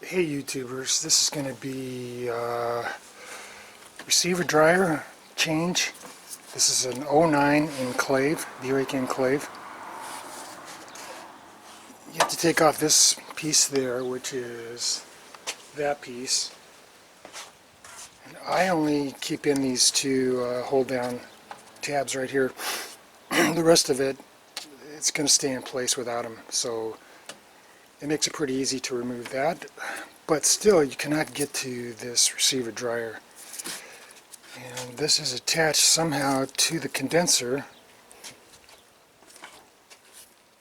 Hey YouTubers, this is going to be receiver dryer change. This is an '09 Enclave, Buick Enclave. You have to take off this piece there, which is that piece. And I only keep in these two hold down tabs right here. The rest of it, it's going to stay in place without them. So it makes it pretty easy to remove that, but still you cannot get to this receiver dryer. And this is attached somehow to the condenser,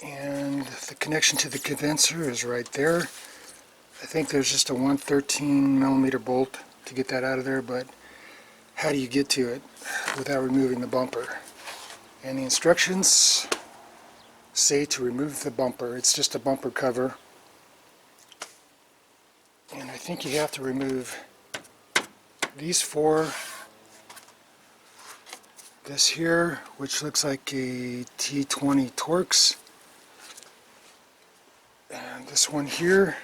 and the connection to the condenser is right there. I think there's just a 113 millimeter bolt to get that out of there, but how do you get to it without removing the bumper? And the instructions say to remove the bumper. It's just a bumper cover. And I think you have to remove these four, this here, which looks like a T20 Torx, and this one here.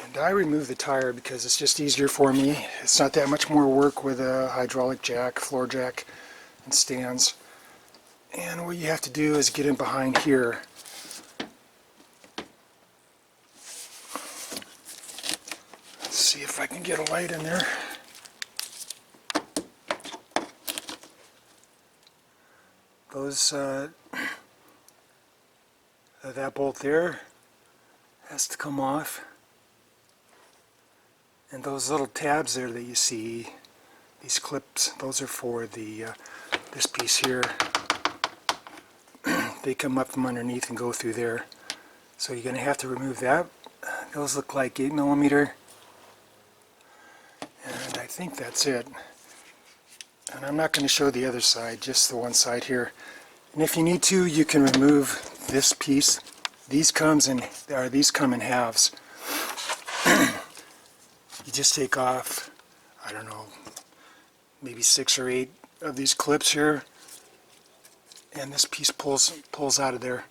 And I remove the tire because it's just easier for me. It's not that much more work with a hydraulic jack, floor jack, and stands. And what you have to do is get in behind here. See if I can get a light in there. Those that bolt there has to come off, and those little tabs there that you see, these clips, those are for the this piece here. They come up from underneath and go through there, so you're going to have to remove that. Those look like 8 millimeter. And I think that's it. And I'm not going to show the other side, just the one side here. And if you need to, you can remove this piece. These come in halves. You just take off, I don't know, maybe 6 or 8 of these clips here, and this piece pulls out of there.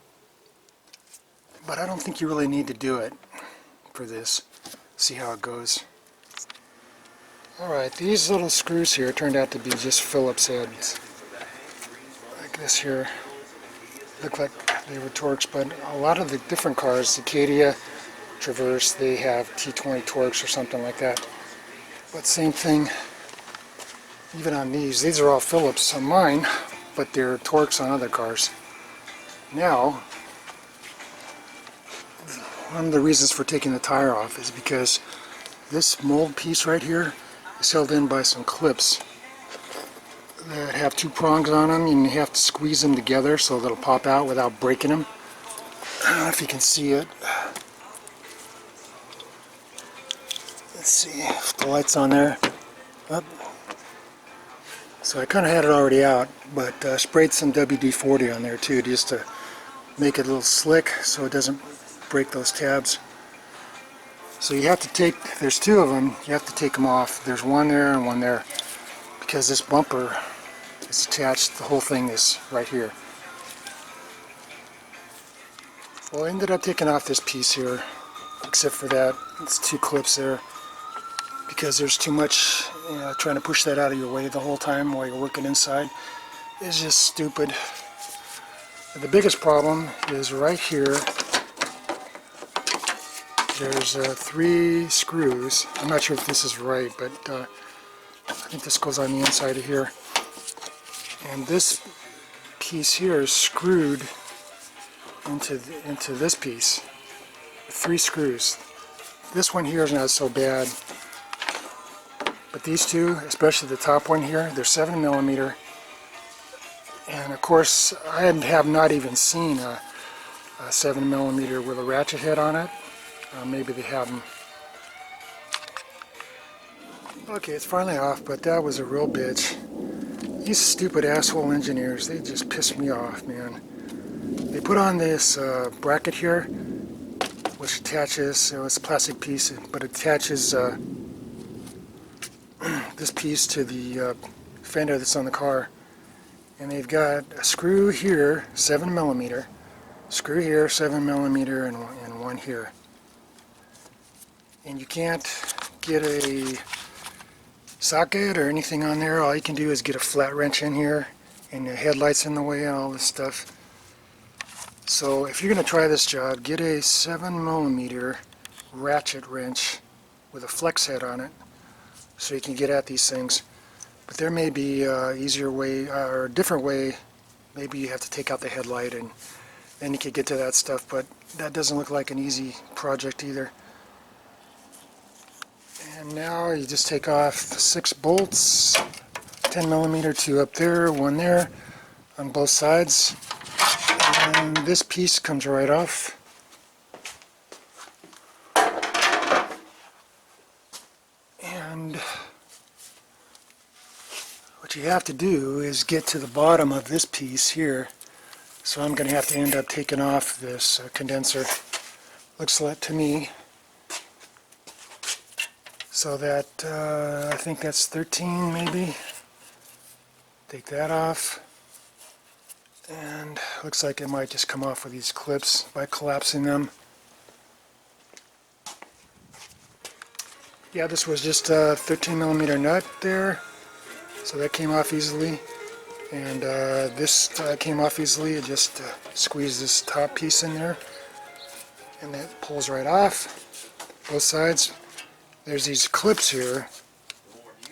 But I don't think you really need to do it for this. See how it goes. Alright, these little screws here turned out to be just Phillips heads. Like this here. Look like they were Torx, but a lot of the different cars, Acadia, Traverse, they have T20 Torx or something like that. But same thing, even on these are all Phillips on mine, but they're Torx on other cars. Now, one of the reasons for taking the tire off is because this mold piece right here is held in by some clips that have 2 prongs on them, and you have to squeeze them together so they'll pop out without breaking them. I don't know if you can see it. Let's see if the light's on there. Up. So I kind of had it already out, but sprayed some WD-40 on there too, just to make it a little slick so it doesn't break those tabs. So you have to take, there's 2 of them, you have to take them off. There's one there and one there, because this bumper is attached, the whole thing is right here. Well, I ended up taking off this piece here, except for that, it's 2 clips there, because there's too much, trying to push that out of your way the whole time while you're working inside is just stupid. And the biggest problem is right here. There's 3 screws. I'm not sure if this is right, but I think this goes on the inside of here. And this piece here is screwed into this piece. 3 screws. This one here is not so bad, but these 2, especially the top one here, they're 7 millimeter. And of course, I have not even seen a 7 millimeter with a ratchet head on it. Maybe they have them. Okay, it's finally off, but that was a real bitch. These stupid asshole engineers, they just piss me off, man. They put on this bracket here, which attaches, so it's a plastic piece, but it attaches this piece to the fender that's on the car. And they've got a screw here, 7 millimeter, screw here, 7 millimeter, and one here. and you can't get a socket or anything on there, all you can do is get a flat wrench in here, and the headlight's in the way and all this stuff. So if you're going to try this job, get a 7mm ratchet wrench with a flex head on it so you can get at these things. But there may be an easier way or a different way. Maybe you have to take out the headlight and then you could get to that stuff, but that doesn't look like an easy project either. And now you just take off the 6 bolts, 10mm, 2 up there, 1 there on both sides. And this piece comes right off. And what you have to do is get to the bottom of this piece here. So I'm going to have to end up taking off this condenser. Looks like to me. So that, I think that's 13 maybe. Take that off. And looks like it might just come off with these clips by collapsing them. Yeah, this was just a 13mm nut there, so that came off easily. And this came off easily. It just squeezed this top piece in there, and that pulls right off both sides. There's these clips here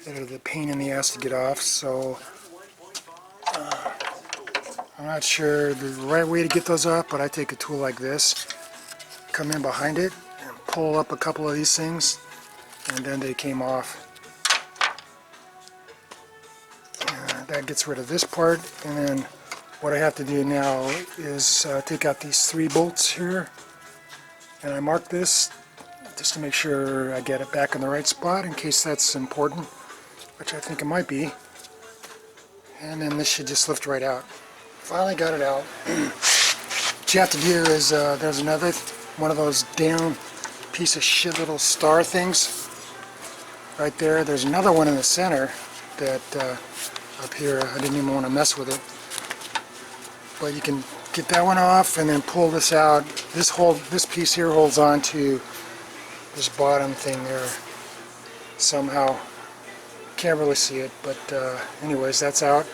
that are the pain in the ass to get off, so I'm not sure the right way to get those off, but I take a tool like this, come in behind it, and pull up a couple of these things, and then they came off. That gets rid of this part, and then what I have to do now is take out these 3 bolts here, and I mark this just to make sure I get it back in the right spot in case that's important, which I think it might be. And then this should just lift right out. Finally got it out. What you have to do is, there's another one of those damn piece of shit little star things right there. There's another one in the center that up here, I didn't even want to mess with it. But you can get that one off and then pull this out. This piece here holds on to this bottom thing there somehow. Can't really see it, but anyways, that's out.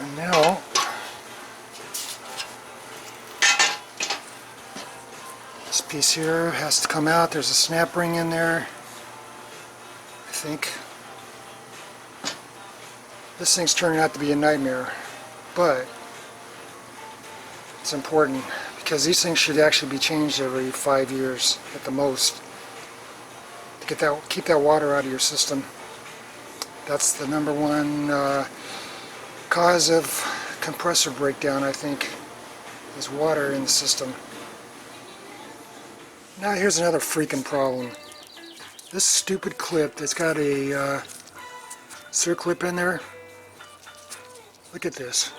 And now this piece here has to come out. There's a snap ring in there, I think. This thing's turning out to be a nightmare, but it's important because these things should actually be changed every 5 years at the most to keep that water out of your system. That's the number one cause of compressor breakdown, I think, is water in the system. Now here's another freaking problem. This stupid clip that's got a circlip in there. Look at this.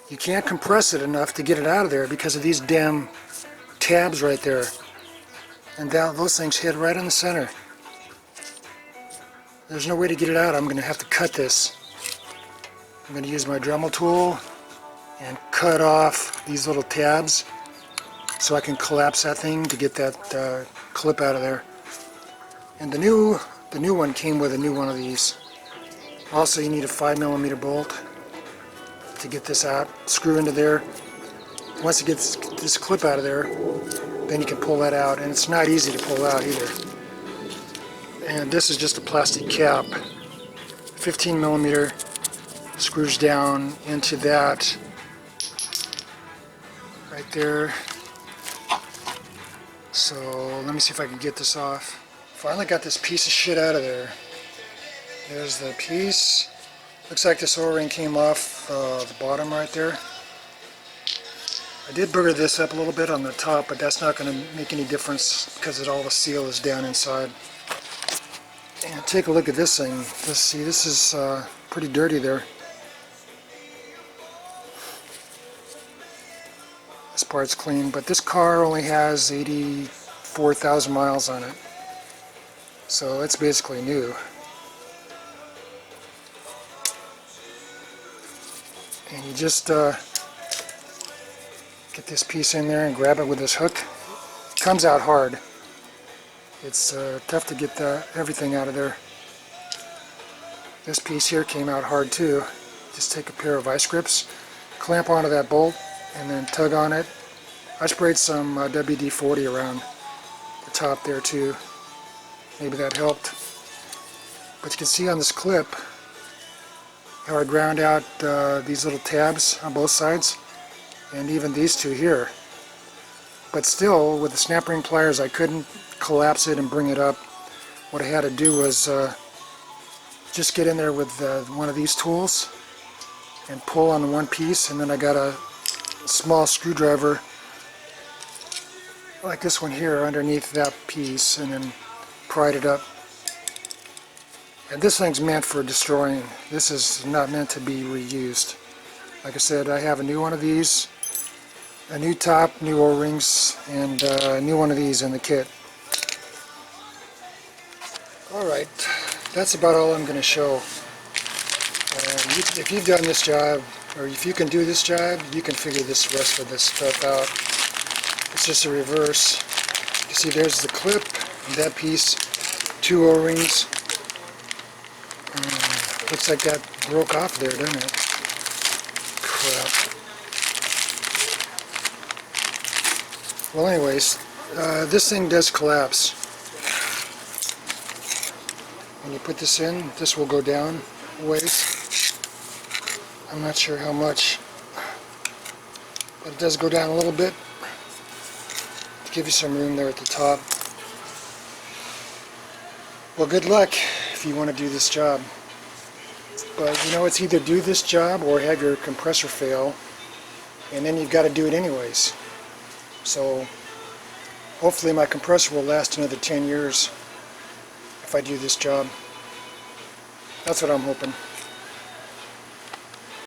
You can't compress it enough to get it out of there because of these damn tabs right there. And those things hit right in the center. There's no way to get it out. I'm going to have to cut this. I'm going to use my Dremel tool and cut off these little tabs so I can collapse that thing to get that clip out of there. And the new one came with a new one of these. Also, you need a 5mm bolt to get this out. Screw into there. Once you get this clip out of there, then you can pull that out. And it's not easy to pull out either. And this is just a plastic cap. 15mm screws down into that right there. So let me see if I can get this off. Finally got this piece of shit out of there. There's the piece. Looks like this O-ring came off the bottom right there. I did booger this up a little bit on the top, but that's not going to make any difference because all the seal is down inside. And take a look at this thing. See, this is pretty dirty there. This part's clean, but this car only has 84,000 miles on it. So it's basically new. And you just Get this piece in there and grab it with this hook. It comes out hard. It's tough to get everything out of there. This piece here came out hard too. Just take a pair of vice grips, clamp onto that bolt, and then tug on it. I sprayed some WD-40 around the top there too. Maybe that helped. But you can see on this clip how I ground out these little tabs on both sides, and even these two here. But still, with the snap ring pliers, I couldn't collapse it and bring it up. What I had to do was just get in there with one of these tools and pull on one piece, and then I got a small screwdriver like this one here underneath that piece, and then pried it up. And this thing's meant for destroying. This is not meant to be reused. Like I said, I have a new one of these, a new top, new O-rings, and a new one of these in the kit. Alright, that's about all I'm going to show. If you've done this job, or if you can do this job, you can figure this rest of this stuff out. It's just a reverse. You see, there's the clip, and that piece, 2 O-rings. Looks like that broke off there, doesn't it? Crap. Well, anyways, this thing does collapse. When you put this in, this will go down a ways. I'm not sure how much, but it does go down a little bit to give you some room there at the top. Well, good luck if you want to do this job. But you know, it's either do this job or have your compressor fail, and then you've got to do it anyways. So hopefully my compressor will last another 10 years if I do this job. That's what I'm hoping.